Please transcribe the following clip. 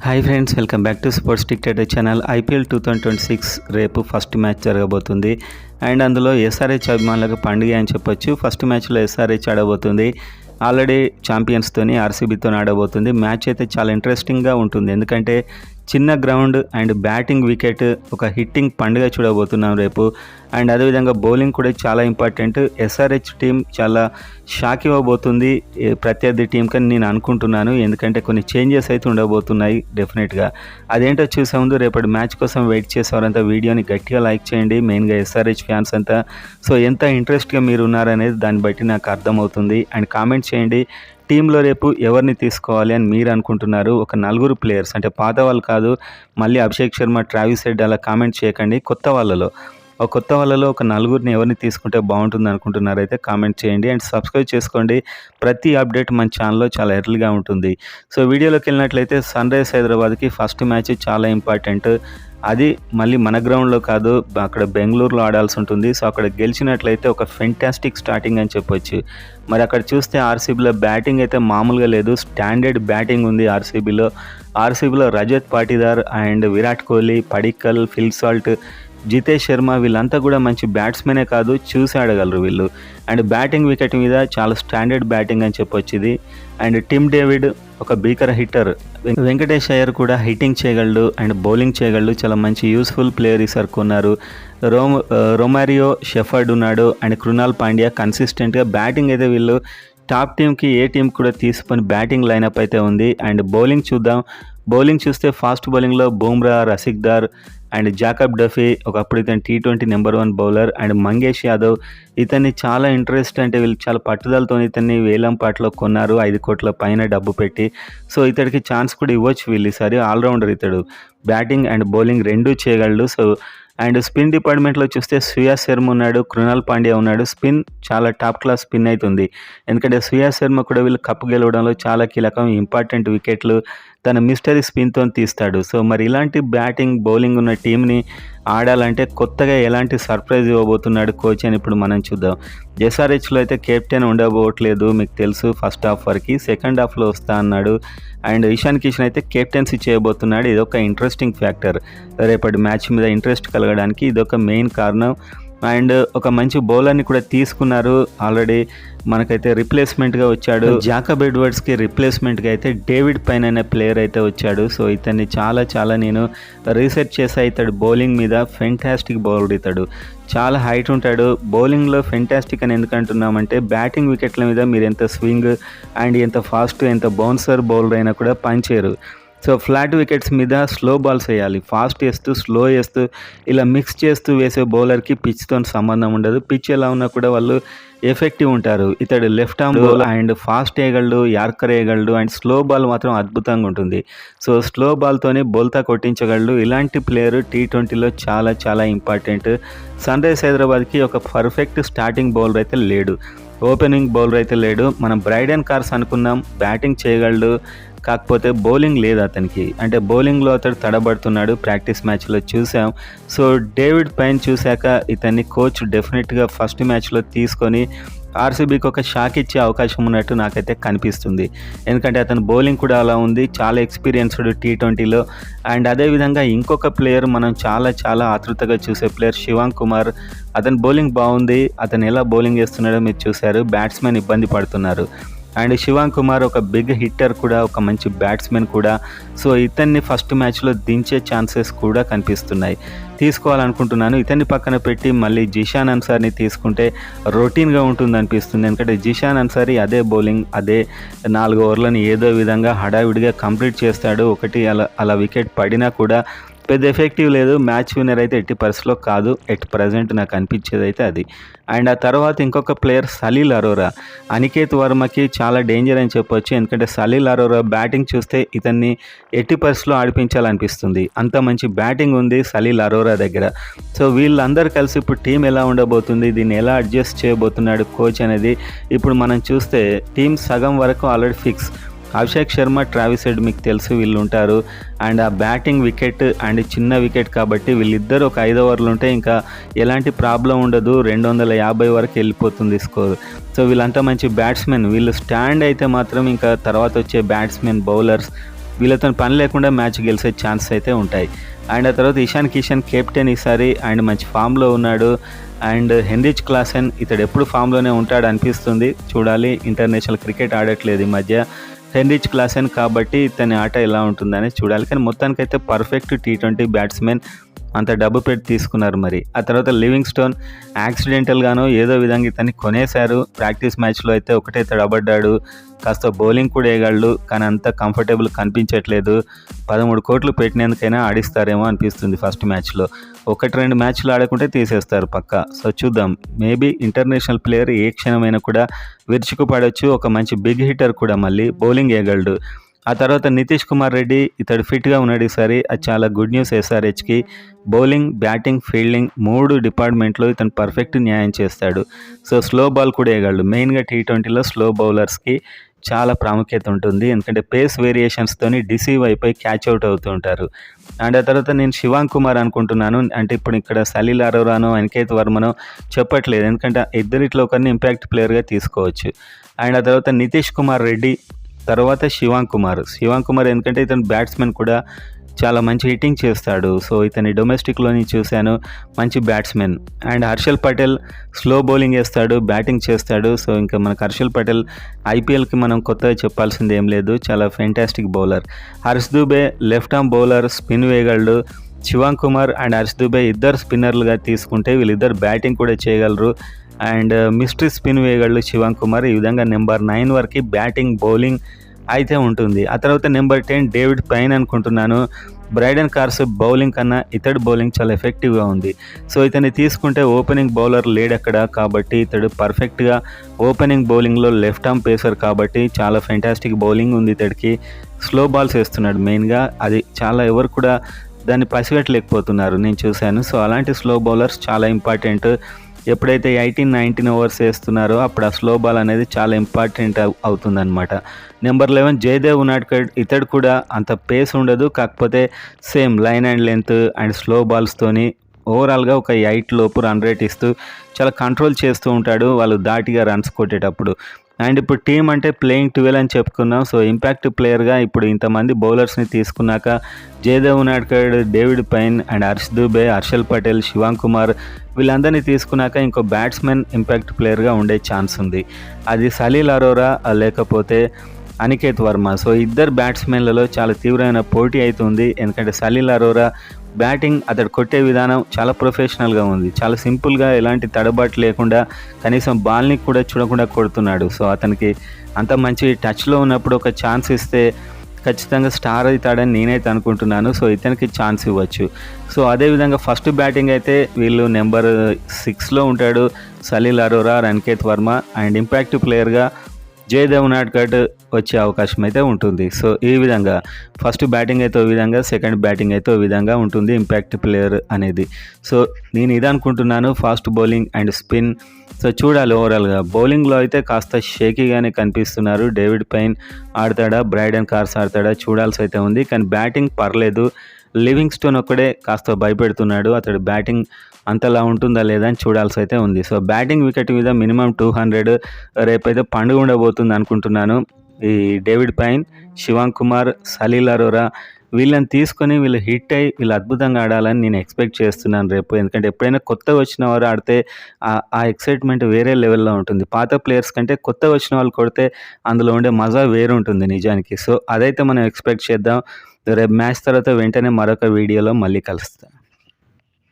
Hi friends, welcome back to sports dictator channel. IPL 2026 రేపు first match జరగబోతుంది. And అందులో SRH అభిమానులకు పండుగ అని చెప్పొచ్చు. ఫస్ట్ మ్యాచ్లో ఎస్ఆర్హెచ్ ఆడబోతుంది. ఆల్రెడీ ఛాంపియన్స్తోని ఆర్సీబీతో ఆడబోతుంది. మ్యాచ్ అయితే చాలా ఇంట్రెస్టింగ్గా ఉంటుంది. ఎందుకంటే చిన్న గ్రౌండ్ అండ్ బ్యాటింగ్ వికెట్, ఒక హిట్టింగ్ పండుగ చూడబోతున్నాం రేపు. అండ్ అదేవిధంగా బౌలింగ్ కూడా చాలా ఇంపార్టెంట్. ఎస్ఆర్హెచ్ టీం చాలా షాక్ ఇవ్వబోతుంది ప్రత్యర్థి టీం కని నేను అనుకుంటున్నాను. ఎందుకంటే కొన్ని చేంజెస్ అయితే ఉండబోతున్నాయి డెఫినెట్గా. అదేంటో చూసే ముందు రేపటి మ్యాచ్ కోసం వెయిట్ చేసేవారంతా వీడియోని గట్టిగా లైక్ చేయండి. మెయిన్గా ఎస్ఆర్హెచ్ ఫ్యాన్స్ అంతా. సో ఎంత ఇంట్రెస్ట్గా మీరు ఉన్నారనేది దాన్ని బట్టి నాకు అర్థమవుతుంది. అండ్ కామెంట్ చేయండి, టీంలో రేపు ఎవరిని తీసుకోవాలి అని మీరు అనుకుంటున్నారు. ఒక నలుగురు ప్లేయర్స్, అంటే పాత వాళ్ళు కాదు, మళ్ళీ అభిషేక్ శర్మ, ట్రావిస్ హెడ్ అలా కామెంట్ చేయకండి. కొత్త వాళ్ళలో ఒక నలుగురిని ఎవరిని తీసుకుంటే బాగుంటుంది అనుకుంటున్నారు అయితే కామెంట్ చేయండి. అండ్ సబ్స్క్రైబ్ చేసుకోండి. ప్రతి అప్డేట్ మన ఛానల్లో చాలా ఎర్లీగా ఉంటుంది. సో వీడియోలోకి వెళ్ళినట్లయితే సన్ రైజర్స్ హైదరాబాద్కి ఫస్ట్ మ్యాచ్ చాలా ఇంపార్టెంట్. అది మళ్ళీ మన గ్రౌండ్లో కాదు, అక్కడ బెంగళూరులో ఆడాల్సి ఉంటుంది. సో అక్కడ గెలిచినట్లయితే ఒక ఫెంటాస్టిక్ స్టార్టింగ్ అని చెప్పొచ్చు. మరి అక్కడ చూస్తే ఆర్సీబీలో బ్యాటింగ్ అయితే మామూలుగా లేదు, స్టాండర్డ్ బ్యాటింగ్ ఉంది ఆర్సీబీలో Rajat Patidar and Virat Kohli, Padikkal, Phil Salt, Jitesh Sharma వీళ్ళంతా కూడా మంచి బ్యాట్స్మెనే కాదు, చూసి ఆడగలరు వీళ్ళు. అండ్ బ్యాటింగ్ వికెట్ మీద చాలా స్టాండర్డ్ బ్యాటింగ్ అని చెప్పొచ్చు ఇది. అండ్ టిమ్ డేవిడ్ ఒక భీకర హిట్టర్, వెంకటేష్ అయ్యర్ కూడా హిట్టింగ్ చేయగలడు అండ్ బౌలింగ్ చేయగలడు. చాలా మంచి యూస్ఫుల్ ప్లేయర్ ఈసారి కొన్నారు. రొమారియో షెఫర్డ్ ఉన్నాడు అండ్ కృణాల్ పాండ్యా. కన్సిస్టెంట్గా బ్యాటింగ్ అయితే వీళ్ళు టాప్ టీంకి ఏ టీం కూడా తీసుకొని బ్యాటింగ్ లైనప్ అయితే ఉంది. అండ్ బౌలింగ్ చూద్దాం. బౌలింగ్ చూస్తే ఫాస్ట్ బౌలింగ్లో బూమ్రా, రసిక్దార్ అండ్ జాకబ్ డఫీ, ఒకప్పుడు ఇతను T20 number 1 bowler. And Mangesh Yadav, ఇతన్ని చాలా ఇంట్రెస్ట్, అంటే వీళ్ళు చాలా పట్టుదలతో ఇతన్ని వేలంపాట్లో కొన్నారు 5 కోట్ల పైన డబ్బు పెట్టి. సో ఇతడికి ఛాన్స్ కూడా ఇవ్వచ్చు వీళ్ళు ఈసారి. ఆల్రౌండర్ ఇతడు, బ్యాటింగ్ అండ్ బౌలింగ్ రెండూ చేయగలడు. సో అండ్ స్పిన్ డిపార్ట్మెంట్లో చూస్తే శ్రేయస్ శర్మ ఉన్నాడు, కృణాల్ పాండ్యా ఉన్నాడు. స్పిన్ చాలా టాప్ క్లాస్ స్పిన్ అవుతుంది. ఎందుకంటే శ్రేయస్ శర్మ కూడా వీళ్ళు కప్పు గెలవడంలో చాలా కీలకం, ఇంపార్టెంట్ వికెట్లు తన మిస్టరీ స్పిన్తో తీస్తాడు. సో మరి ఇలాంటి బ్యాటింగ్ బౌలింగ్ ఉన్న టీంని ఆడాలంటే కొత్తగా ఎలాంటి సర్ప్రైజ్ ఇవ్వబోతున్నాడు కోచ్ అని ఇప్పుడు మనం చూద్దాం. ఎస్ఆర్హెచ్లో అయితే కెప్టెన్ ఉండబోట్లేదు, మీకు తెలుసు. ఫస్ట్ హాఫ్ వరకు, సెకండ్ హాఫ్లో వస్తా అన్నాడు. అండ్ ఇషాన్ కిషన్ అయితే కెప్టెన్సీ చేయబోతున్నాడు. ఇదొక ఇంట్రెస్టింగ్ ఫ్యాక్టర్, రేపటి మ్యాచ్ మీద ఇంట్రెస్ట్ కలగడానికి ఇదొక మెయిన్ కారణం. అండ్ ఒక మంచి బౌలర్ని కూడా తీసుకున్నారు ఆల్రెడీ. మనకైతే రిప్లేస్మెంట్గా వచ్చాడు, జాకబ్ ఎడ్వర్డ్స్కి రిప్లేస్మెంట్గా అయితే డేవిడ్ పైన్ అనే ప్లేయర్ అయితే వచ్చాడు. సో ఇతన్ని చాలా నేను రీసెర్చ్ చేసా. ఇతడు బౌలింగ్ మీద ఫెంటాస్టిక్ బౌలర్. ఇతడు చాలా హైట్ ఉంటాడు. బౌలింగ్లో ఫెంటాస్టిక్ అని ఎందుకు అంటున్నామంటే బ్యాటింగ్ వికెట్ల మీద మీరు ఎంత స్వింగ్ అండ్ ఎంత ఫాస్ట్, ఎంత బౌన్సర్ బౌలర్ అయినా కూడా పనిచేయరు. సో ఫ్లాట్ వికెట్స్ మీద స్లో బాల్స్ వేయాలి. ఫాస్ట్ వేస్తూ స్లో వేస్తూ ఇలా మిక్స్ చేస్తూ వేసే బౌలర్కి పిచ్తో సంబంధం ఉండదు. పిచ్ ఎలా ఉన్నా కూడా వాళ్ళు ఎఫెక్టివ్ ఉంటారు. ఇతడు left arm bowler and fast వేయగలడు, యార్కర్ వేయగలడు అండ్ స్లో బాల్ మాత్రం అద్భుతంగా ఉంటుంది. సో స్లో బాల్తోనే బౌల్తా కొట్టించగలడు. ఇలాంటి ప్లేయర్ T20లో చాలా ఇంపార్టెంట్. సన్ రైజర్స్ హైదరాబాద్కి ఒక పర్ఫెక్ట్ స్టార్టింగ్ బౌలర్ అయితే లేడు, ఓపెనింగ్ బౌలర్ అయితే లేడు. మనం బ్రైడెన్ కార్స్ అనుకున్నాం, బ్యాటింగ్ చేయగలడు, కాకపోతే బౌలింగ్ లేదు అతనికి. అంటే బౌలింగ్లో అతడు తడబడుతున్నాడు, ప్రాక్టీస్ మ్యాచ్లో చూసాం. సో డేవిడ్ పైన్ చూశాక ఇతన్ని కోచ్ డెఫినెట్గా ఫస్ట్ మ్యాచ్లో తీసుకొని ఆర్సీబీకి ఒక షాక్ ఇచ్చే అవకాశం ఉన్నట్టు నాకైతే కనిపిస్తుంది. ఎందుకంటే అతని బౌలింగ్ కూడా అలా ఉంది, చాలా ఎక్స్పీరియన్స్డ్ T20లో. అండ్ అదేవిధంగా ఇంకొక ప్లేయర్ మనం చాలా ఆతృతగా చూసే ప్లేయర్ శివాంగ్ కుమార్. అతని బౌలింగ్ బాగుంది. అతను ఎలా బౌలింగ్ చేస్తున్నాడో మీరు చూశారు. బ్యాట్స్మెన్ ఇబ్బంది పడుతున్నారు. అండ్ శివాంగ్ కుమార్ ఒక బిగ్ హిట్టర్ కూడా, ఒక మంచి బ్యాట్స్మెన్ కూడా. సో ఇతన్ని ఫస్ట్ మ్యాచ్లో దించే ఛాన్సెస్ కూడా కనిపిస్తున్నాయి. తీసుకోవాలనుకుంటున్నాను. ఇతన్ని పక్కన పెట్టి మళ్ళీ జిషాన్ అన్సార్ని తీసుకుంటే రొటీన్గా ఉంటుంది అనిపిస్తుంది. ఎందుకంటే జిషాన్ అన్సారీ అదే బౌలింగ్, అదే 4 ఓవర్లను ఏదో విధంగా హడావిడిగా కంప్లీట్ చేస్తాడు. ఒకటి అలా వికెట్ పడినా కూడా పెద్ద ఎఫెక్టివ్ లేదు. మ్యాచ్ విన్నర్ అయితే ఎట్టి పరిస్థితిలో కాదు, ఎట్ ప్రజెంట్ నాకు అనిపించేది అయితే అది. అండ్ ఆ తర్వాత ఇంకొక ప్లేయర్ సలీల్ అరోరా. అనికేత్ వర్మకి చాలా డేంజర్ అని చెప్పొచ్చు. ఎందుకంటే సలీల్ అరోరా బ్యాటింగ్ చూస్తే ఇతన్ని ఎట్టి పరిస్థితిలో ఆడిపించాలనిపిస్తుంది. అంత మంచి బ్యాటింగ్ ఉంది సలీల్ అరోరా దగ్గర. సో వీళ్ళందరూ కలిసి ఇప్పుడు టీం ఎలా ఉండబోతుంది, దీన్ని ఎలా అడ్జస్ట్ చేయబోతున్నాడు కోచ్ అనేది ఇప్పుడు మనం చూస్తే టీం సగం వరకు already fix. Abhishek Sharma, Travis head మీకు తెలుసు వీళ్ళు ఉంటారు. అండ్ ఆ బ్యాటింగ్ వికెట్ అండ్ చిన్న వికెట్ కాబట్టి వీళ్ళిద్దరు ఒక 5 ఓవర్లు ఉంటే ఇంకా ఎలాంటి ప్రాబ్లం ఉండదు. 250 వరకు వెళ్ళిపోతుంది స్కోర్. సో వీళ్ళంతా మంచి బ్యాట్స్మెన్. వీళ్ళు స్టాండ్ అయితే మాత్రం ఇంకా తర్వాత వచ్చే బ్యాట్స్మెన్, బౌలర్స్ వీళ్ళతో పని లేకుండా మ్యాచ్ గెలిచే ఛాన్స్ అయితే ఉంటాయి. అండ్ ఆ తర్వాత ఇషాన్ కిషన్ కెప్టెన్ ఈసారి అండ్ మంచి ఫామ్లో ఉన్నాడు. అండ్ హెన్రిచ్ క్లాసెన్ ఇతడు ఎప్పుడు ఫామ్లోనే ఉంటాడు అనిపిస్తుంది. చూడాలి, ఇంటర్నేషనల్ క్రికెట్ ఆడట్లేదు ఈ మధ్య హెన్రిచ్ క్లాసెన్, కాబట్టి ఇతని ఆట ఎలా ఉంటుందని చూడాలి. కానీ మొత్తానికైతే పర్ఫెక్ట్ T20 బ్యాట్స్మెన్, అంత డబ్బు పెట్టి తీసుకున్నారు. మరి ఆ తర్వాత లివింగ్ స్టోన్ యాక్సిడెంటల్గానో ఏదో విధంగా ఇతన్ని కొనేశారు. ప్రాక్టీస్ మ్యాచ్లో అయితే ఒకటే తడబడ్డాడు, కాస్త బౌలింగ్ కూడా వేయగలడు, కానీ అంత కంఫర్టబుల్ కనిపించట్లేదు. 13 కోట్లు పెట్టినందుకైనా ఆడిస్తారేమో అనిపిస్తుంది ఫస్ట్ మ్యాచ్లో. 1-2 మ్యాచ్లు ఆడకుంటే తీసేస్తారు పక్కా. సో చూద్దాం, మేబీ ఇంటర్నేషనల్ ప్లేయర్ ఏ క్షణమైనా కూడా విరుచుకుపడవచ్చు. ఒక మంచి బిగ్ హిట్టర్ కూడా, మళ్ళీ బౌలింగ్ వేయగలడు. ఆ తర్వాత నితీష్ కుమార్ రెడ్డి ఇతడు ఫిట్గా ఉన్నాడు ఈసారి, అది చాలా గుడ్ న్యూస్ SRHకి. బౌలింగ్, బ్యాటింగ్, ఫీల్డింగ్ 3 డిపార్ట్మెంట్లో ఇతను పర్ఫెక్ట్ న్యాయం చేస్తాడు. సో స్లో బాల్ కూడా వేయగలడు. మెయిన్గా T20లో స్లో బౌలర్స్కి చాలా ప్రాముఖ్యత ఉంటుంది, ఎందుకంటే పేస్ వేరియేషన్స్తోని డిసీవ్ అయిపోయి క్యాచ్ అవుట్ అవుతూ ఉంటారు. అండ్ ఆ తర్వాత నేను శివాంగ్ కుమార్ అనుకుంటున్నాను. అంటే ఇప్పుడు ఇక్కడ సలీల్ అరోరానో అనికేత్ వర్మనో చెప్పట్లేదు, ఎందుకంటే ఇద్దరిట్లో ఒకరిని ఇంపాక్ట్ ప్లేయర్గా తీసుకోవచ్చు. అండ్ ఆ తర్వాత నితీష్ కుమార్ రెడ్డి, తర్వాత శివాంగ్ కుమార్ ఎందుకంటే ఇతను బ్యాట్స్మెన్ కూడా చాలా మంచి హిట్టింగ్ చేస్తాడు. సో ఇతని డొమెస్టిక్లోని చూశాను, మంచి batsmen. And Harshal Patel slow bowling వేస్తాడు, బ్యాటింగ్ చేస్తాడు. సో ఇంకా మనకు హర్షల్ పటేల్ IPLకి మనం కొత్తగా చెప్పాల్సింది ఏం లేదు, చాలా fantastic bowler. Harsh Dubey left arm bowler, spin వేయగలడు. శివాంగ్ కుమార్ అండ్ హర్ష్ దూబే ఇద్దరు స్పిన్నర్లుగా తీసుకుంటే వీళ్ళిద్దరు బ్యాటింగ్ కూడా చేయగలరు. అండ్ మిస్టరీ స్పిన్ వేయగలడు శివాంగ్ కుమార్. ఈ విధంగా నెంబర్ 9 వరకు బ్యాటింగ్, బౌలింగ్ అయితే ఉంటుంది. ఆ తర్వాత నెంబర్ 10 డేవిడ్ పైన్ అనుకుంటున్నాను. బ్రైడెన్ కార్స్ బౌలింగ్ కన్నా ఇతడు బౌలింగ్ చాలా ఎఫెక్టివ్గా ఉంది. సో ఇతన్ని తీసుకుంటే ఓపెనింగ్ బౌలర్ లేడక్కడ, కాబట్టి ఇతడు పర్ఫెక్ట్గా ఓపెనింగ్ బౌలింగ్లో లెఫ్ట్ ఆర్మ్ పేసర్, కాబట్టి చాలా ఫెంటాస్టిక్ బౌలింగ్ ఉంది ఇతడికి. స్లో బాల్స్ వేస్తున్నాడు మెయిన్గా, అది చాలా ఎవరు కూడా దాన్ని పసిగట్టలేకపోతున్నారు, నేను చూశాను. సో అలాంటి స్లో బౌలర్స్ చాలా ఇంపార్టెంట్. ఎప్పుడైతే 18-19 ఓవర్స్ వేస్తున్నారో అప్పుడు ఆ స్లో బాల్ అనేది చాలా ఇంపార్టెంట్ అవుతుందన్నమాట. నెంబర్ 11 జయదేవ్ ఉనాడ్కర్, ఇతడు కూడా అంత పేస్ ఉండదు, కాకపోతే same line and length and slow బాల్స్తోని ఓవరాల్గా ఒక 8 లోపు రన్ రేట్ ఇస్తూ చాలా కంట్రోల్ చేస్తూ ఉంటాడు వాళ్ళు ధాటిగా రన్స్ కొట్టేటప్పుడు. అండ్ ఇప్పుడు టీం అంటే ప్లేయింగ్ 12 అని చెప్పుకున్నాం. సో ఇంపాక్ట్ ప్లేయర్గా ఇప్పుడు ఇంతమంది బౌలర్స్ని తీసుకున్నాక Jaydev Unadkat, David Payne and Harsh Dubey, Harshal Patel, Shivang Kumar వీళ్ళందరినీ తీసుకున్నాక ఇంకో బ్యాట్స్మెన్ ఇంపాక్ట్ ప్లేయర్గా ఉండే ఛాన్స్ ఉంది. అది సలీల్ అరోరా లేకపోతే అనికేత్ వర్మ. సో ఇద్దరు బ్యాట్స్మెన్లలో చాలా తీవ్రమైన పోటీ అవుతుంది, ఎందుకంటే సలీల్ అరోరా బ్యాటింగ్ అతడు కొట్టే విధానం చాలా ప్రొఫెషనల్గా ఉంది, చాలా సింపుల్గా ఎలాంటి తడబాటు లేకుండా కనీసం బాల్ని కూడా చూడకుండా కొడుతున్నాడు. సో అతనికి అంత మంచి టచ్లో ఉన్నప్పుడు ఒక ఛాన్స్ ఇస్తే ఖచ్చితంగా స్టార్ అవుతాడని నేనైతే అనుకుంటున్నాను. సో ఇతనికి ఛాన్స్ ఇవ్వచ్చు. సో అదేవిధంగా ఫస్ట్ బ్యాటింగ్ అయితే వీళ్ళు నెంబర్ 6లో ఉంటాడు సలీల్ అరోరా, అనికేత్ వర్మ. అండ్ ఇంపాక్ట్ ప్లేయర్గా జయదేవ్ ఉనాడ్కర్ వచ్చే అవకాశం అయితే ఉంటుంది. సో ఈ విధంగా ఫస్ట్ బ్యాటింగ్ అయితే ఓ విధంగా, సెకండ్ బ్యాటింగ్ అయితే ఓ విధంగా ఉంటుంది ఇంపాక్ట్ ప్లేయర్ అనేది. సో నేను ఇది అనుకుంటున్నాను, fast bowling and spin. So చూడాలి ఓవరాల్గా. బౌలింగ్లో అయితే కాస్త షేకీగానే కనిపిస్తున్నారు. డేవిడ్ పైన్ ఆడతాడా, బ్రైడెన్ కార్స్ ఆడతాడా చూడాల్సి అయితే ఉంది. కానీ బ్యాటింగ్ పర్లేదు. లివింగ్ స్టోన్ ఒక్కడే కాస్త భయపెడుతున్నాడు, అతడు బ్యాటింగ్ అంతలా ఉంటుందా లేదా అని చూడాల్సి అయితే ఉంది. సో బ్యాటింగ్ వికెట్ మీద మినిమం 200 రేపైతే పండుగ ఉండబోతుంది అనుకుంటున్నాను. ఈ డేవిడ్ పైన్, శివాంగ్ కుమార్, సలీల్ అరోరా వీళ్ళని తీసుకొని వీళ్ళు హిట్ అయ్యి వీళ్ళు అద్భుతంగా ఆడాలని నేను ఎక్స్పెక్ట్ చేస్తున్నాను రేపు. ఎందుకంటే ఎప్పుడైనా కొత్తగా వచ్చిన వారు ఆడితే ఆ ఎక్సైట్మెంట్ వేరే లెవెల్లో ఉంటుంది. పాత ప్లేయర్స్ కంటే కొత్తగా వచ్చిన వాళ్ళు కొడితే అందులో ఉండే మజా వేరు ఉంటుంది నిజానికి. సో అదైతే మనం ఎక్స్పెక్ట్ చేద్దాం. రేపు మ్యాచ్ తర్వాత వెంటనే మరొక వీడియోలో మళ్ళీ కలుస్తాం.